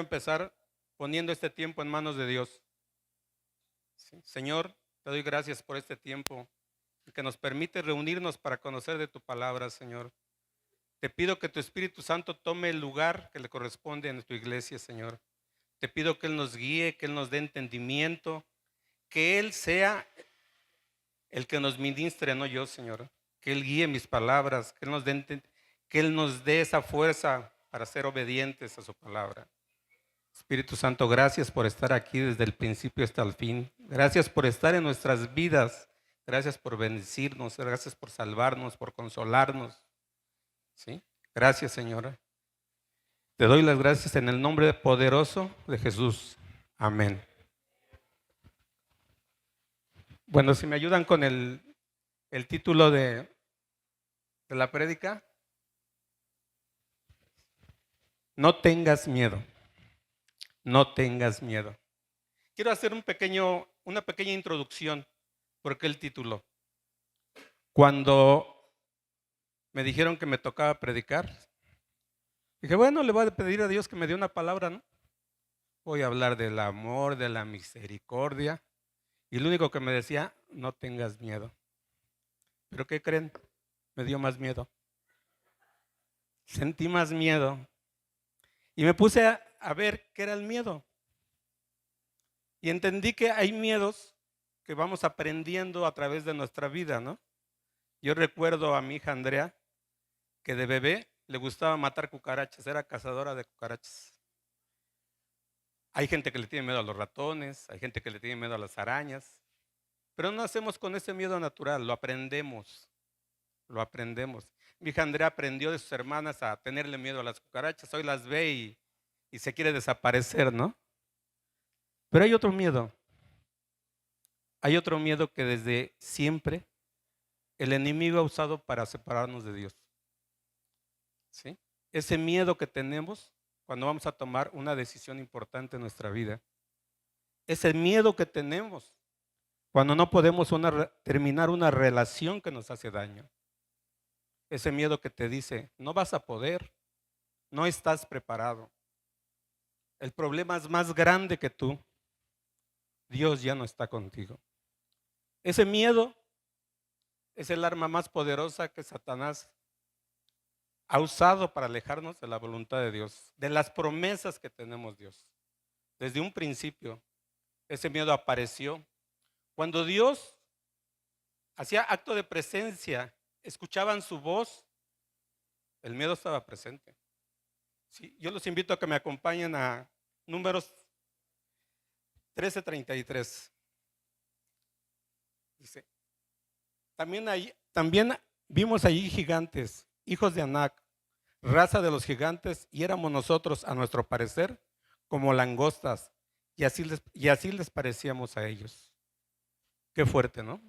empezar poniendo este tiempo en manos de Dios. Sí. Señor, te doy gracias por este tiempo que nos permite reunirnos para conocer de tu palabra, Señor. Te pido que tu Espíritu Santo tome el lugar que le corresponde en tu iglesia, Señor. Te pido que Él nos guíe, que Él nos dé entendimiento, que Él sea el que nos ministre, no yo, Señor. Que Él guíe mis palabras, que Él nos dé esa fuerza para ser obedientes a su palabra. Espíritu Santo, gracias por estar aquí desde el principio hasta el fin. Gracias por estar en nuestras vidas. Gracias por bendecirnos. Gracias por salvarnos, por consolarnos. ¿Sí? Gracias, Señora. Te doy las gracias en el nombre poderoso de Jesús. Amén. Bueno, si me ayudan con el título de la prédica. No tengas miedo. No tengas miedo. Quiero hacer una pequeña introducción. ¿Por qué el título? Cuando me dijeron que me tocaba predicar, dije, bueno, le voy a pedir a Dios que me dé una palabra, ¿no? Voy a hablar del amor, de la misericordia. Y lo único que me decía, no tengas miedo. ¿Pero qué creen? Me dio más miedo. Sentí más miedo. Y me puse a ver qué era el miedo. Y entendí que hay miedos que vamos aprendiendo a través de nuestra vida, ¿no? Yo recuerdo a mi hija Andrea, que de bebé le gustaba matar cucarachas, era cazadora de cucarachas. Hay gente que le tiene miedo a los ratones, hay gente que le tiene miedo a las arañas, pero no nacemos con ese miedo natural, lo aprendemos. Mi hija Andrea aprendió de sus hermanas a tenerle miedo a las cucarachas, hoy las ve y se quiere desaparecer, ¿no? Pero hay otro miedo que desde siempre el enemigo ha usado para separarnos de Dios. ¿Sí? Ese miedo que tenemos cuando vamos a tomar una decisión importante en nuestra vida. Ese miedo que tenemos cuando no podemos terminar una relación que nos hace daño. Ese miedo que te dice, no vas a poder, no estás preparado. El problema es más grande que tú. Dios ya no está contigo. Ese miedo es el arma más poderosa que Satanás ha usado para alejarnos de la voluntad de Dios, de las promesas que tenemos Dios. Desde un principio, ese miedo apareció. Cuando Dios hacía acto de presencia, escuchaban su voz, el miedo estaba presente. Sí, yo los invito a que me acompañen a Números 13:33. Dice, también vimos allí gigantes, hijos de Anac, raza de los gigantes, y éramos nosotros, a nuestro parecer, como langostas, y así les parecíamos a ellos. Qué fuerte, ¿no?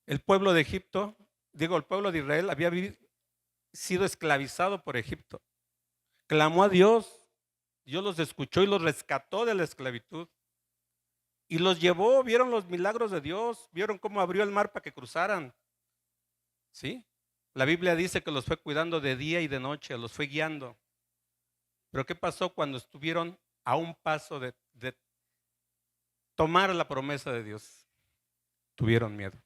El pueblo de Israel había sido esclavizado por Egipto. Clamó a Dios, Dios los escuchó y los rescató de la esclavitud. Y los llevó, vieron los milagros de Dios, vieron cómo abrió el mar para que cruzaran. ¿Sí? La Biblia dice que los fue cuidando de día y de noche, los fue guiando. Pero ¿qué pasó cuando estuvieron a un paso de tomar la promesa de Dios? Tuvieron miedo.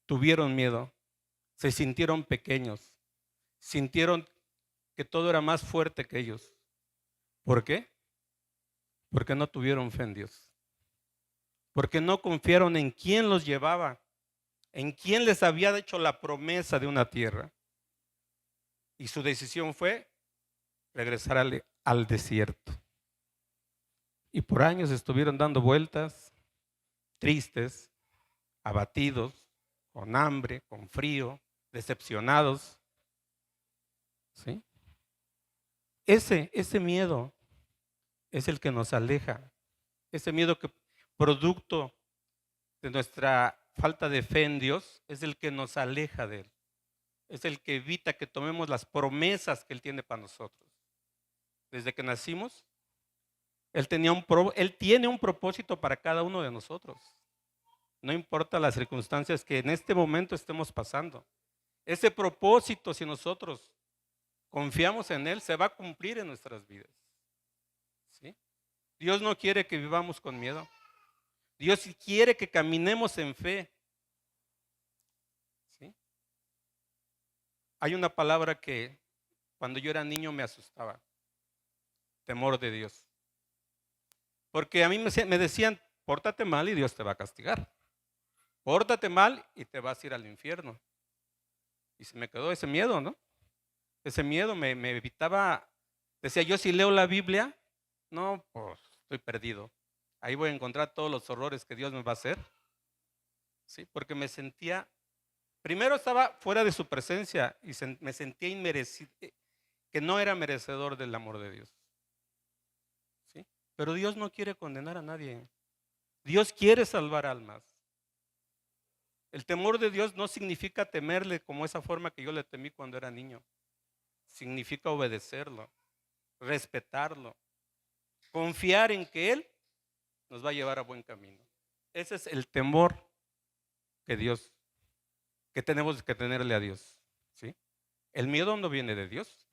Tuvieron miedo. Se sintieron pequeños. Sintieron que todo era más fuerte que ellos. ¿Por qué? Porque no tuvieron fe en Dios. Porque no confiaron en quién los llevaba, en quién les había hecho la promesa de una tierra. Y su decisión fue regresar al desierto. Y por años estuvieron dando vueltas, tristes, abatidos, con hambre, con frío, decepcionados. ¿Sí? Ese miedo es el que nos aleja. Ese miedo que producto de nuestra falta de fe en Dios es el que nos aleja de Él. Es el que evita que tomemos las promesas que Él tiene para nosotros. Desde que nacimos, Él tiene un propósito para cada uno de nosotros. No importa las circunstancias que en este momento estemos pasando. Ese propósito hacia nosotros confiamos en Él, se va a cumplir en nuestras vidas. ¿Sí? Dios no quiere que vivamos con miedo. Dios quiere que caminemos en fe. ¿Sí? Hay una palabra que cuando yo era niño me asustaba: temor de Dios. Porque a mí me decían, pórtate mal y Dios te va a castigar. Pórtate mal y te vas a ir al infierno. Y se me quedó ese miedo, ¿no? Ese miedo me evitaba. Decía yo, si leo la Biblia, no, pues estoy perdido. Ahí voy a encontrar todos los horrores que Dios me va a hacer. ¿Sí? Porque me sentía, primero estaba fuera de su presencia y me sentía inmerecido, que no era merecedor del amor de Dios. ¿Sí? Pero Dios no quiere condenar a nadie. Dios quiere salvar almas. El temor de Dios no significa temerle como esa forma que yo le temí cuando era niño. Significa obedecerlo, respetarlo, confiar en que Él nos va a llevar a buen camino. Ese es el temor que tenemos que tenerle a Dios. ¿Sí? El miedo no viene de Dios.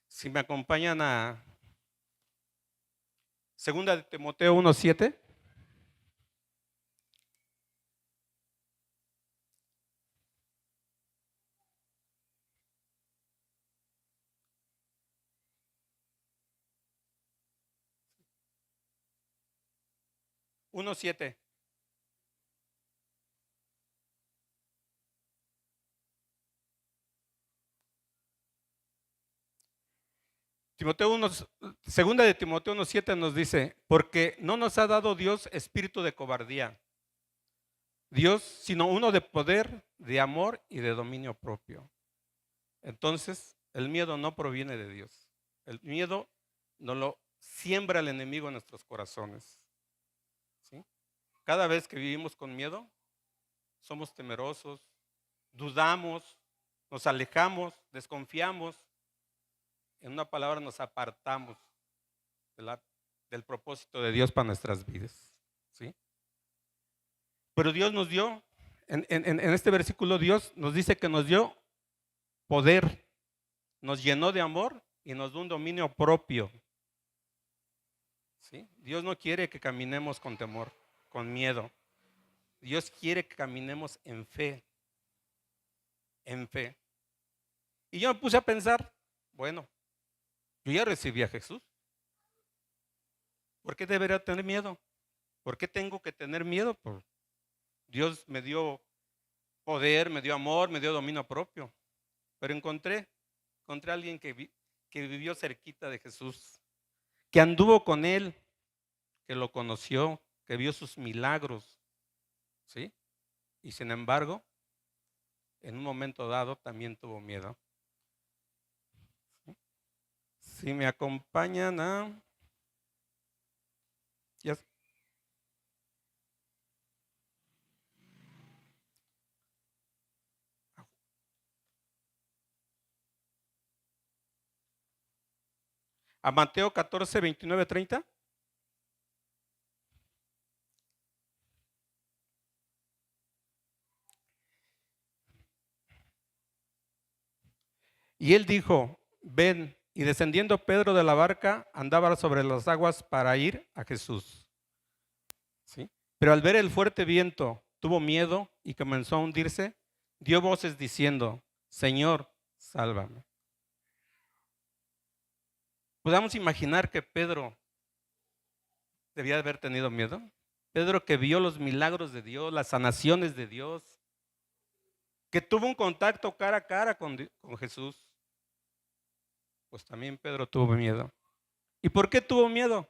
Si me acompañan a 2 de Timoteo 1:7. Uno siete. Segunda de Timoteo 1:7 nos dice, porque no nos ha dado Dios espíritu de cobardía, Dios, sino uno de poder, de amor y de dominio propio. Entonces, el miedo no proviene de Dios. El miedo nos lo siembra el enemigo en nuestros corazones. ¿Sí? Cada vez que vivimos con miedo, somos temerosos, dudamos, nos alejamos, desconfiamos. En una palabra, nos apartamos del propósito de Dios para nuestras vidas. ¿Sí? Pero Dios nos dio, en este versículo, Dios nos dice que nos dio poder, nos llenó de amor y nos dio un dominio propio. ¿Sí? Dios no quiere que caminemos con temor, con miedo. Dios quiere que caminemos en fe, en fe. Y yo me puse a pensar, bueno, yo ya recibí a Jesús. ¿Por qué debería tener miedo? ¿Por qué tengo que tener miedo? Pues Dios me dio poder, me dio amor, me dio dominio propio. Pero encontré a alguien que vivió cerquita de Jesús, que anduvo con Él, que lo conoció, que vio sus milagros. ¿Sí? Y sin embargo, en un momento dado también tuvo miedo. ¿Sí? Si me acompañan a Mateo 14, 29, 30. Y él dijo, ven. Y descendiendo Pedro de la barca, andaba sobre las aguas para ir a Jesús. ¿Sí? Pero al ver el fuerte viento, tuvo miedo y comenzó a hundirse. Dio voces diciendo, Señor, sálvame. Podemos imaginar que Pedro debía haber tenido miedo. Pedro, que vio los milagros de Dios, las sanaciones de Dios, que tuvo un contacto cara a cara con Jesús. Pues también Pedro tuvo miedo. ¿Y por qué tuvo miedo?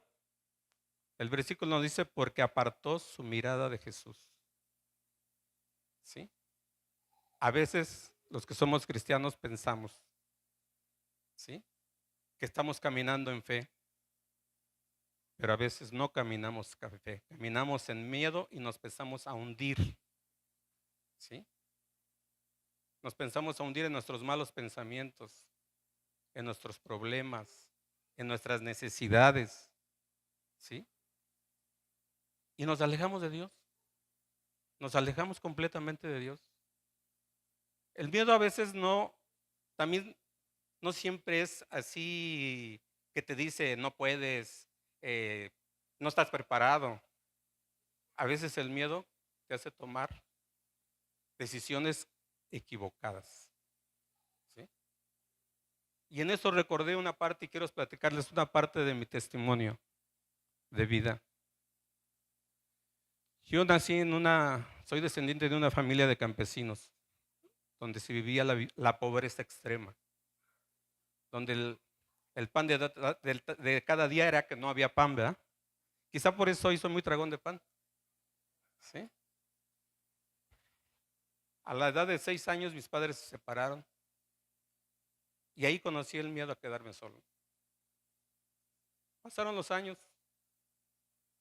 El versículo nos dice, porque apartó su mirada de Jesús. ¿Sí? A veces los que somos cristianos pensamos, ¿sí?, que estamos caminando en fe, pero a veces no caminamos en fe, caminamos en miedo y nos empezamos a hundir. ¿Sí? Nos pensamos a hundir en nuestros malos pensamientos, en nuestros problemas, en nuestras necesidades. ¿Sí? Y nos alejamos de Dios. Nos alejamos completamente de Dios. El miedo a veces también no siempre es así que te dice no puedes, no estás preparado. A veces el miedo te hace tomar decisiones equivocadas. ¿Sí? Y en eso recordé una parte y quiero platicarles una parte de mi testimonio de vida. Yo nací soy descendiente de una familia de campesinos, donde se vivía la pobreza extrema, donde el pan de cada día era que no había pan, ¿verdad? Quizá por eso hoy soy muy tragón de pan. ¿Sí? A la edad de 6 años mis padres se separaron y ahí conocí el miedo a quedarme solo. Pasaron los años,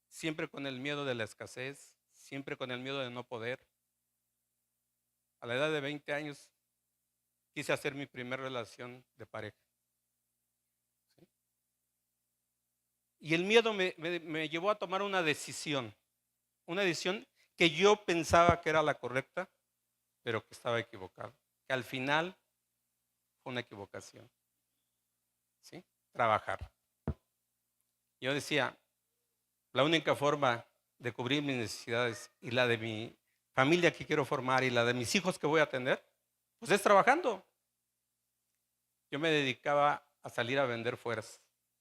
siempre con el miedo de la escasez, siempre con el miedo de no poder. A la edad de 20 años quise hacer mi primera relación de pareja. ¿Sí? Y el miedo me llevó a tomar una decisión que yo pensaba que era la correcta, pero que estaba equivocado, que al final fue una equivocación. ¿Sí? Trabajar. Yo decía, la única forma de cubrir mis necesidades y la de mi familia que quiero formar y la de mis hijos que voy a tener, pues es trabajando. Yo me dedicaba a salir a vender fuerzas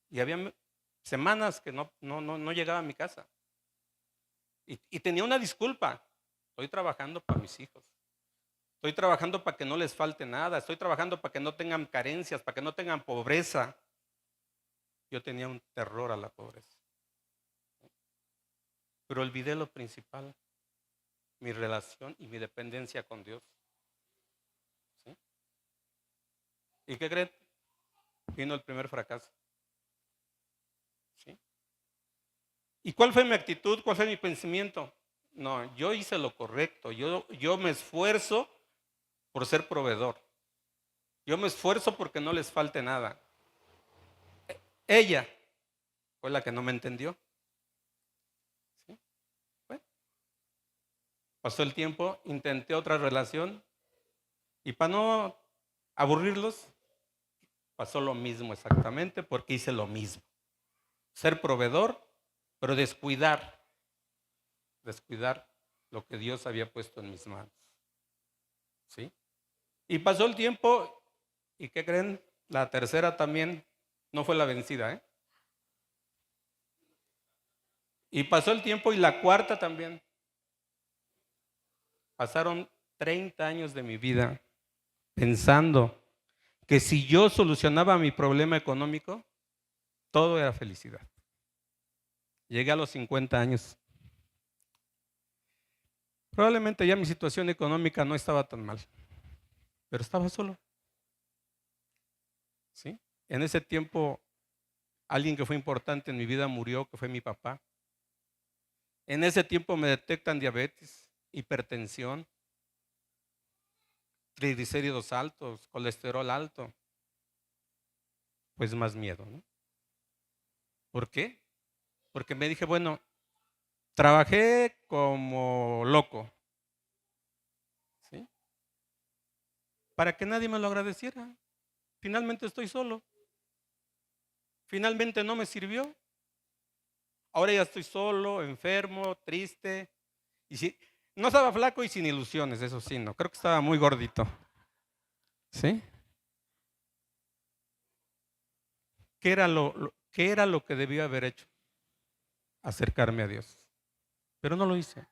y había semanas que no llegaba a mi casa. Y tenía una disculpa, estoy trabajando para mis hijos. Estoy trabajando para que no les falte nada. Estoy trabajando para que no tengan carencias, para que no tengan pobreza. Yo tenía un terror a la pobreza. Pero olvidé lo principal, mi relación y mi dependencia con Dios. ¿Sí? ¿Y qué creen? Vino el primer fracaso. ¿Sí? ¿Y cuál fue mi actitud? ¿Cuál fue mi pensamiento? No, yo hice lo correcto. Yo me esfuerzo por ser proveedor. Yo me esfuerzo porque no les falte nada. Ella fue la que no me entendió. ¿Sí? Bueno, pasó el tiempo, intenté otra relación y para no aburrirlos, pasó lo mismo exactamente porque hice lo mismo. Ser proveedor, pero descuidar lo que Dios había puesto en mis manos. ¿Sí? Y pasó el tiempo y ¿qué creen? La tercera también no fue la vencida, ¿eh? Y pasó el tiempo y la cuarta también. Pasaron 30 años de mi vida pensando que si yo solucionaba mi problema económico, todo era felicidad. Llegué a los 50 años. Probablemente ya mi situación económica no estaba tan mal, pero estaba solo. ¿Sí? En ese tiempo, alguien que fue importante en mi vida murió, que fue mi papá. En ese tiempo me detectan diabetes, hipertensión, triglicéridos altos, colesterol alto. Pues más miedo, ¿no? ¿Por qué? Porque me dije, bueno, trabajé como loco, ¿sí? Para que nadie me lo agradeciera. Finalmente estoy solo. Finalmente no me sirvió. Ahora ya estoy solo, enfermo, triste. Y no estaba flaco y sin ilusiones, eso sí, no. Creo que estaba muy gordito. ¿Sí? ¿Qué era lo que debía haber hecho? Acercarme a Dios. Pero no lo hice.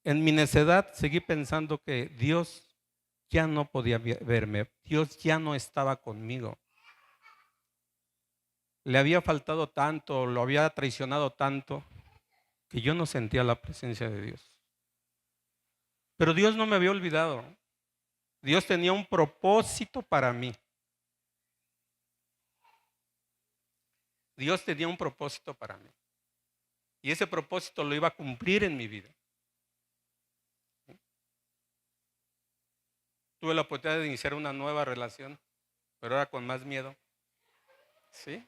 En mi necedad seguí pensando que Dios ya no podía verme. Dios ya no estaba conmigo. Le había faltado tanto, lo había traicionado tanto, que yo no sentía la presencia de Dios. Pero Dios no me había olvidado. Dios tenía un propósito para mí. Dios tenía un propósito para mí. Y ese propósito lo iba a cumplir en mi vida. Tuve la oportunidad de iniciar una nueva relación, pero ahora con más miedo. ¿Sí?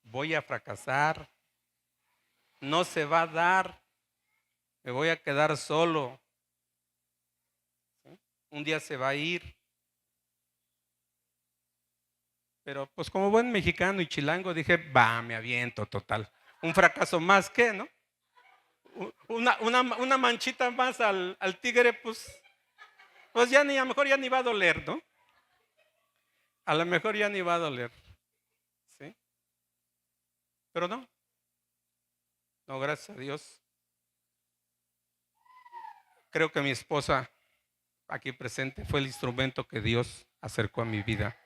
Voy a fracasar. No se va a dar. Me voy a quedar solo. ¿Sí? Un día se va a ir. Pero pues como buen mexicano y chilango dije, va, me aviento total. Un fracaso más que, ¿no? Una manchita más al tigre, pues ya ni, a lo mejor ya ni va a doler, ¿no? A lo mejor ya ni va a doler, ¿sí? Pero no, no, gracias a Dios. Creo que mi esposa aquí presente fue el instrumento que Dios acercó a mi vida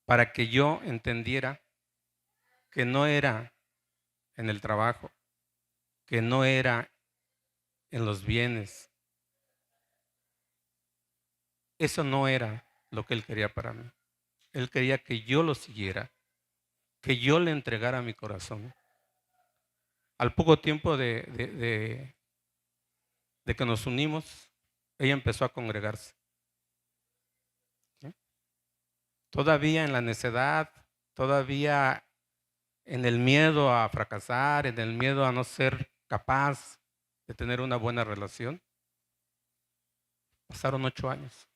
para que yo entendiera que no era en el trabajo, que no era en los bienes. Eso no era lo que Él quería para mí. Él quería que yo lo siguiera, que yo le entregara mi corazón. Al poco tiempo de que nos unimos, ella empezó a congregarse. ¿Sí? Todavía en la necedad, todavía en el miedo a fracasar, en el miedo a no ser capaz de tener una buena relación. Pasaron 8 años.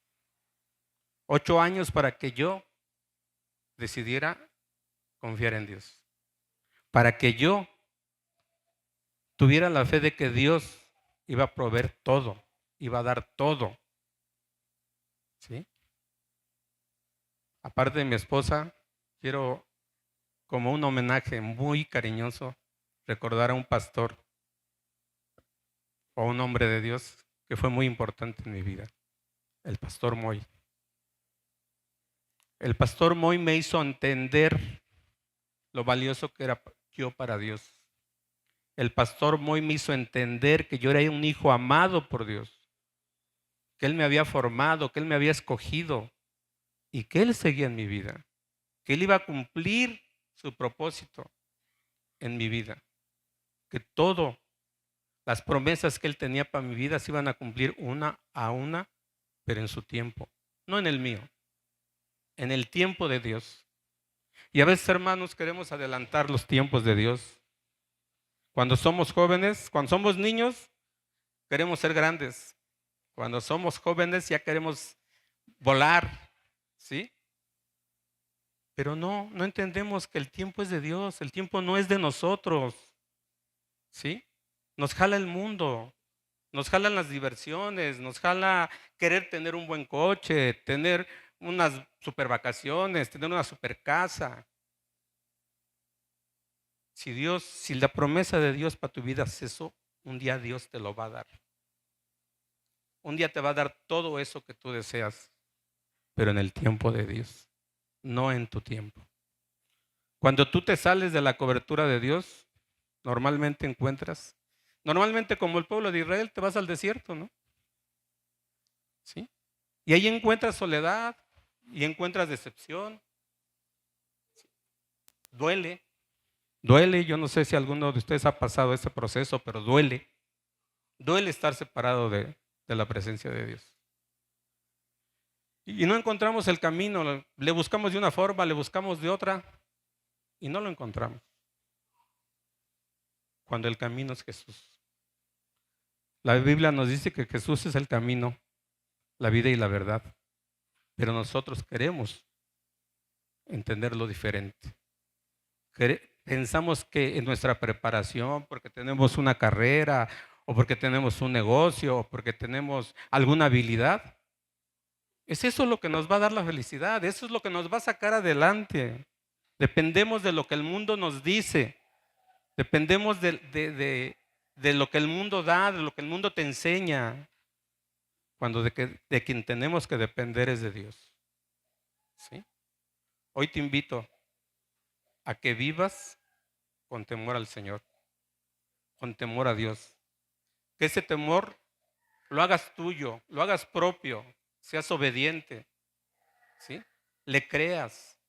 8 años para que yo decidiera confiar en Dios. Para que yo tuviera la fe de que Dios iba a proveer todo, iba a dar todo. ¿Sí? Aparte de mi esposa, quiero, como un homenaje muy cariñoso, recordar a un pastor o un hombre de Dios que fue muy importante en mi vida, el pastor Moy. El pastor Moy me hizo entender lo valioso que era yo para Dios. El pastor Moy me hizo entender que yo era un hijo amado por Dios, que Él me había formado, que Él me había escogido y que Él seguía en mi vida, que Él iba a cumplir su propósito en mi vida, que todo, las promesas que Él tenía para mi vida se iban a cumplir una a una, pero en su tiempo, no en el mío, en el tiempo de Dios. Y a veces, hermanos, queremos adelantar los tiempos de Dios. Cuando somos jóvenes, cuando somos niños, queremos ser grandes. Cuando somos jóvenes ya queremos volar, ¿sí? Pero no entendemos que el tiempo es de Dios, el tiempo no es de nosotros, ¿sí? Nos jala el mundo, nos jalan las diversiones, nos jala querer tener un buen coche, tener unas super vacaciones, tener una super casa. Si la promesa de Dios para tu vida es eso, un día Dios te lo va a dar. Un día te va a dar todo eso que tú deseas, pero en el tiempo de Dios, no en tu tiempo. Cuando tú te sales de la cobertura de Dios, normalmente como el pueblo de Israel, te vas al desierto, ¿no? ¿Sí? Y ahí encuentras soledad y encuentras decepción. Duele, duele. Yo no sé si alguno de ustedes ha pasado ese proceso, pero duele. Duele estar separado de la presencia de Dios. Y no encontramos el camino, le buscamos de una forma, le buscamos de otra y no lo encontramos. Cuando el camino es Jesús. La Biblia nos dice que Jesús es el camino, la vida y la verdad, pero nosotros queremos entenderlo diferente. Pensamos que en nuestra preparación, porque tenemos una carrera o porque tenemos un negocio o porque tenemos alguna habilidad, es eso lo que nos va a dar la felicidad, eso es lo que nos va a sacar adelante. Dependemos de lo que el mundo nos dice, dependemos de lo que el mundo da, de lo que el mundo te enseña, cuando de quien tenemos que depender es de Dios. ¿Sí? Hoy te invito a que vivas con temor al Señor, con temor a Dios. Que ese temor lo hagas tuyo, lo hagas propio, seas obediente, ¿sí? Le creas,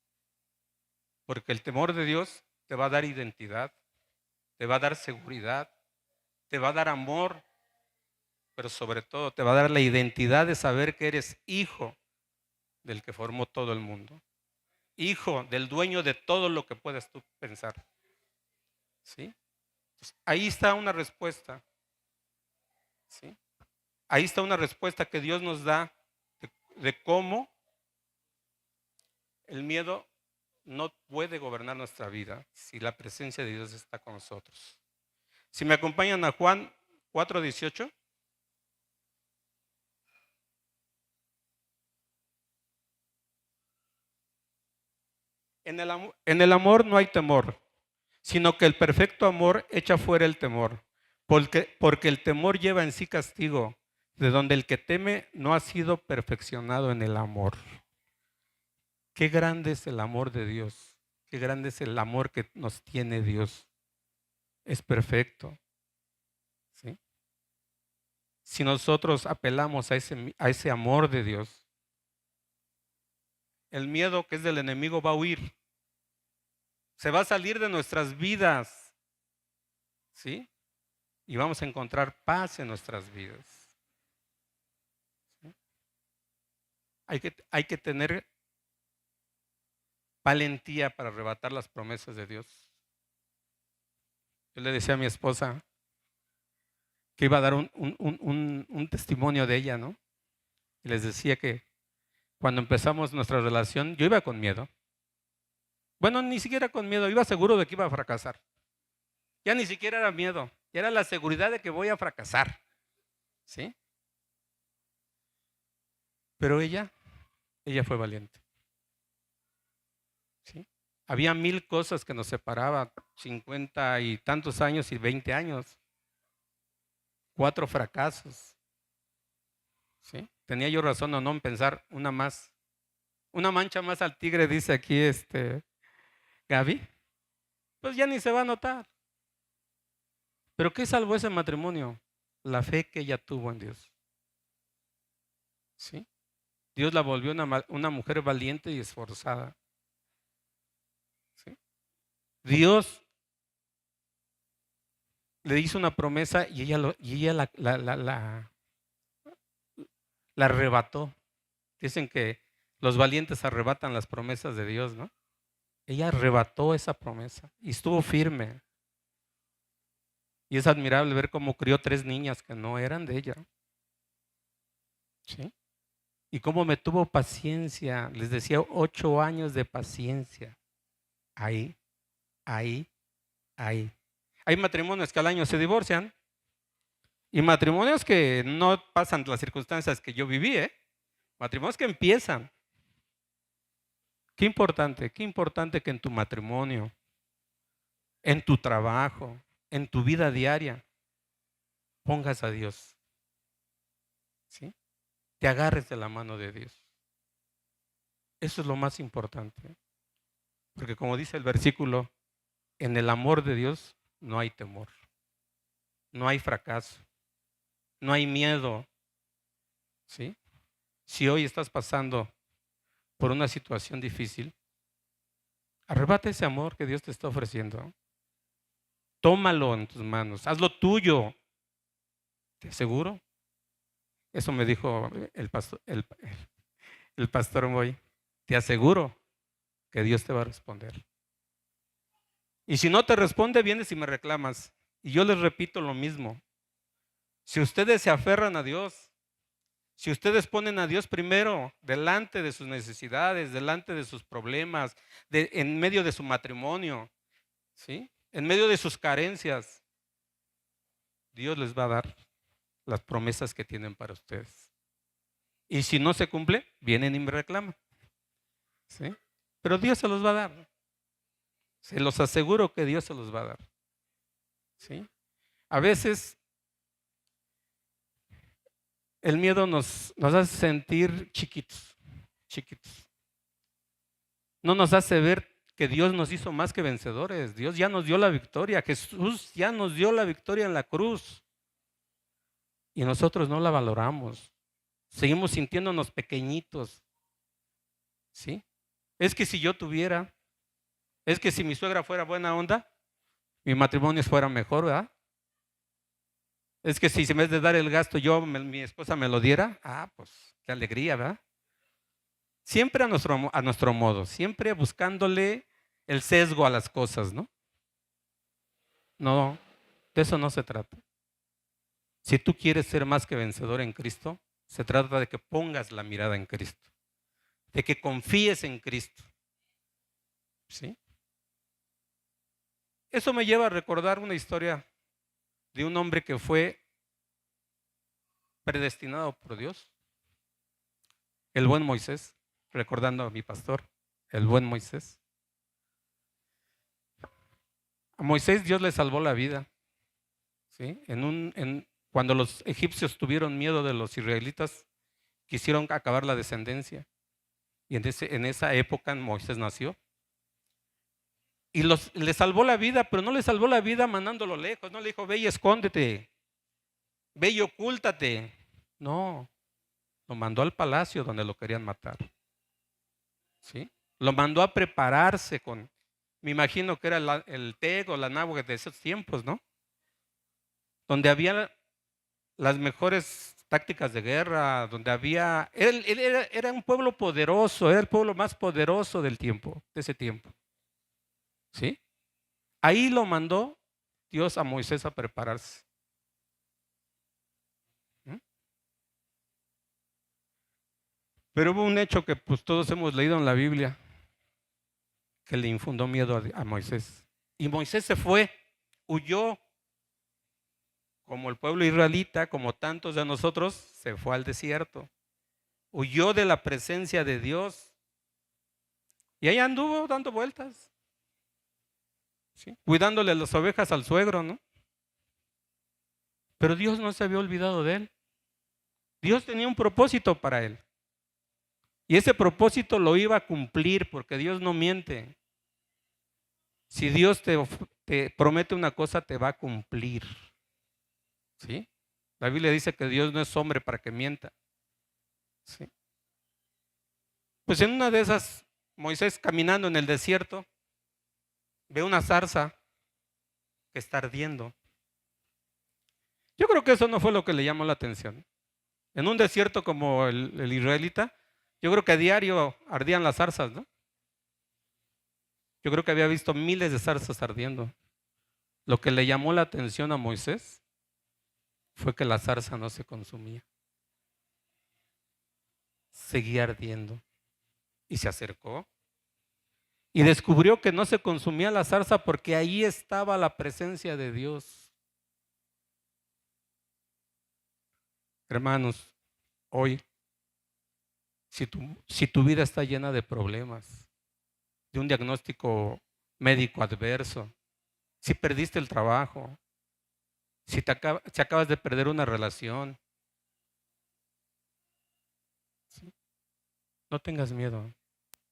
porque el temor de Dios te va a dar identidad, te va a dar seguridad, te va a dar amor, pero sobre todo te va a dar la identidad de saber que eres hijo del que formó todo el mundo, hijo del dueño de todo lo que puedas tú pensar. ¿Sí? Entonces, ahí está una respuesta. ¿Sí? Ahí está una respuesta que Dios nos da de cómo El miedo no puede gobernar nuestra vida si la presencia de Dios está con nosotros. Si me acompañan a Juan 4:18. En el amor no hay temor, sino que el perfecto amor echa fuera el temor, porque el temor lleva en sí castigo, de donde el que teme no ha sido perfeccionado en el amor. Qué grande es el amor de Dios, qué grande es el amor que nos tiene Dios. Es perfecto. ¿Sí? Si nosotros apelamos a ese amor de Dios, el miedo que es del enemigo va a huir. Se va a salir de nuestras vidas. ¿Sí? Y vamos a encontrar paz en nuestras vidas. ¿Sí? Hay que tener valentía para arrebatar las promesas de Dios. Yo le decía a mi esposa que iba a dar un testimonio de ella, ¿no? Y les decía que cuando empezamos nuestra relación, yo iba con miedo. Bueno, ni siquiera con miedo, iba seguro de que iba a fracasar. Ya ni siquiera era miedo, ya era la seguridad de que voy a fracasar. ¿Sí? Pero ella fue valiente. ¿Sí? Había 1000 cosas que nos separaban, 50 y tantos años y 20 años. 4 fracasos. ¿Sí? Tenía yo razón o no en pensar una más. Una mancha más al tigre, dice aquí Gaby. Pues ya ni se va a notar. Pero ¿qué salvó ese matrimonio? La fe que ella tuvo en Dios. ¿Sí? Dios la volvió una mujer valiente y esforzada. ¿Sí? Dios le hizo una promesa y ella la arrebató. Dicen que los valientes arrebatan las promesas de Dios, ¿no? Ella arrebató esa promesa y estuvo firme. Y es admirable ver cómo crió 3 niñas que no eran de ella. ¿Sí? Y cómo me tuvo paciencia. Les decía 8 años de paciencia. Ahí. Hay matrimonios que al año se divorcian y matrimonios que no pasan las circunstancias que yo viví, matrimonios que empiezan. Qué importante que en tu matrimonio, en tu trabajo, en tu vida diaria, pongas a Dios. ¿Sí? Te agarres de la mano de Dios. Eso es lo más importante. Porque como dice el versículo, en el amor de Dios no hay temor, no hay fracaso, no hay miedo. ¿Sí? Si hoy estás pasando por una situación difícil, arrebata ese amor que Dios te está ofreciendo. Tómalo en tus manos, hazlo tuyo. ¿Te aseguro? Eso me dijo el pastor Moy. Te aseguro que Dios te va a responder. Y si no te responde, vienes y me reclamas. Y yo les repito lo mismo. Si ustedes se aferran a Dios, si ustedes ponen a Dios primero, delante de sus necesidades, delante de sus problemas, en medio de su matrimonio, ¿sí? En medio de sus carencias, Dios les va a dar las promesas que tienen para ustedes. Y si no se cumple, vienen y me reclaman. ¿Sí? Pero Dios se los va a dar. Se los aseguro que Dios se los va a dar. ¿Sí? A veces el miedo nos hace sentir chiquitos. No nos hace ver que Dios nos hizo más que vencedores. Dios ya nos dio la victoria. Jesús ya nos dio la victoria en la cruz. Y nosotros no la valoramos. Seguimos sintiéndonos pequeñitos. ¿Sí? Es que si yo tuviera, es que si mi suegra fuera buena onda, mi matrimonio fuera mejor, ¿verdad? Es que si en vez de dar el gasto mi esposa me lo diera, pues qué alegría, ¿verdad? Siempre a nuestro modo, siempre buscándole el sesgo a las cosas, ¿no? No, de eso no se trata. Si tú quieres ser más que vencedor en Cristo, se trata de que pongas la mirada en Cristo, de que confíes en Cristo, ¿Sí? Eso me lleva a recordar una historia de un hombre que fue predestinado por Dios, el buen Moisés, recordando a mi pastor, el buen Moisés. A Moisés Dios le salvó la vida. ¿Sí? Cuando los egipcios tuvieron miedo de los israelitas, quisieron acabar la descendencia. Y en esa época Moisés nació. Y le salvó la vida, pero no le salvó la vida mandándolo lejos. No le dijo, ve y escóndete, ve y ocúltate. No, lo mandó al palacio donde lo querían matar. ¿Sí? Lo mandó a prepararse me imagino que era el TEG o la náhuatl de esos tiempos, ¿no? Donde había las mejores tácticas de guerra, donde era un pueblo poderoso, era el pueblo más poderoso de ese tiempo. ¿Sí? Ahí lo mandó Dios a Moisés a prepararse. ¿Mm? Pero hubo un hecho que pues todos hemos leído en la Biblia, que le infundó miedo a Moisés. Y Moisés se fue, huyó, como el pueblo israelita, como tantos de nosotros, se fue al desierto. Huyó de la presencia de Dios. Y ahí anduvo dando vueltas. ¿Sí? Cuidándole las ovejas al suegro, ¿no? Pero Dios no se había olvidado de él. Dios tenía un propósito para él. Y ese propósito lo iba a cumplir porque Dios no miente. Si Dios te promete una cosa, te va a cumplir. ¿Sí? La Biblia dice que Dios no es hombre para que mienta. ¿Sí? Pues en una de esas, Moisés caminando en el desierto, ve una zarza que está ardiendo. Yo creo que eso no fue lo que le llamó la atención. En un desierto como el israelita, yo creo que a diario ardían las zarzas, ¿no? Yo creo que había visto miles de zarzas ardiendo. Lo que le llamó la atención a Moisés fue que la zarza no se consumía. Seguía ardiendo. Y se acercó y descubrió que no se consumía la zarza porque ahí estaba la presencia de Dios. Hermanos, hoy, si tu vida está llena de problemas, de un diagnóstico médico adverso, si perdiste el trabajo, si acabas de perder una relación, ¿sí? No tengas miedo.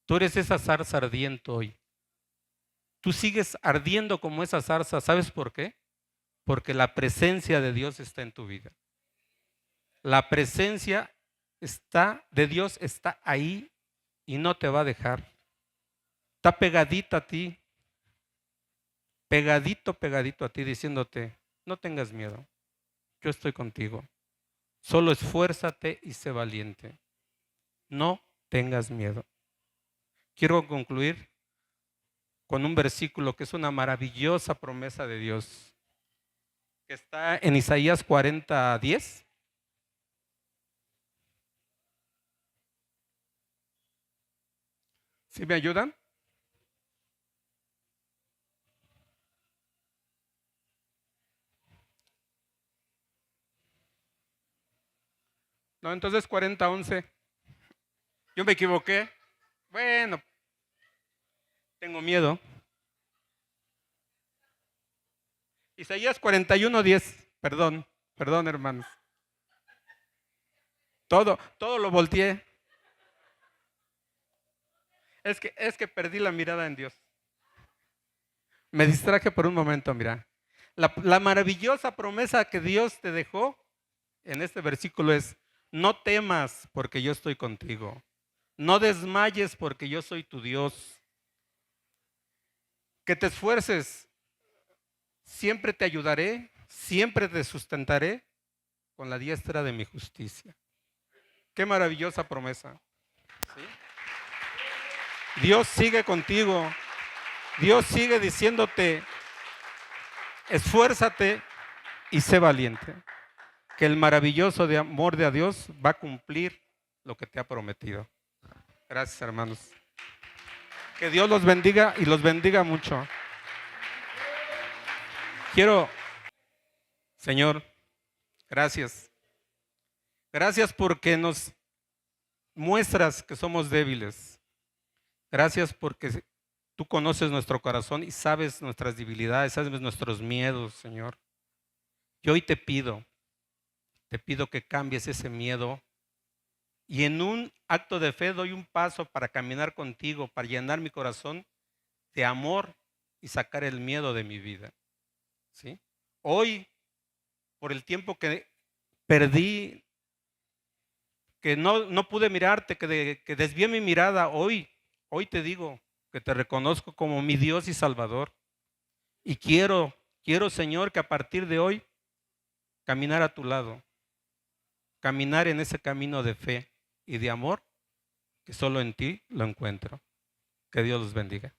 Tú eres esa zarza ardiente hoy. Tú sigues ardiendo como esa zarza. ¿Sabes por qué? Porque la presencia de Dios está en tu vida. La presencia de Dios está ahí y no te va a dejar. Está pegadita a ti. Pegadito a ti, diciéndote, no tengas miedo. Yo estoy contigo. Solo esfuérzate y sé valiente. No tengas miedo. Quiero concluir con un versículo que es una maravillosa promesa de Dios, que está en Isaías 40:10. ¿Sí me ayudan? No, entonces 40:11. Yo me equivoqué. Bueno, tengo miedo. Isaías 41:10. Perdón, hermanos. Todo lo volteé. Es que perdí la mirada en Dios. Me distraje por un momento, mira. La maravillosa promesa que Dios te dejó en este versículo es, no temas porque yo estoy contigo. No desmayes porque yo soy tu Dios. Que te esfuerces. Siempre te ayudaré, siempre te sustentaré con la diestra de mi justicia. Qué maravillosa promesa. ¿Sí? Dios sigue contigo. Dios sigue diciéndote, esfuérzate y sé valiente. Que el maravilloso amor de Dios va a cumplir lo que te ha prometido. Gracias, hermanos. Que Dios los bendiga y los bendiga mucho. Quiero, Señor, gracias. Gracias porque nos muestras que somos débiles. Gracias porque tú conoces nuestro corazón y sabes nuestras debilidades, sabes nuestros miedos, Señor. Y hoy te pido que cambies ese miedo y en un acto de fe doy un paso para caminar contigo, para llenar mi corazón de amor y sacar el miedo de mi vida. ¿Sí? Hoy, por el tiempo que perdí, que no pude mirarte, que desvié mi mirada, hoy te digo que te reconozco como mi Dios y Salvador. Y quiero, Señor, que a partir de hoy caminar a tu lado, caminar en ese camino de fe y de amor que solo en ti lo encuentro. Que Dios los bendiga.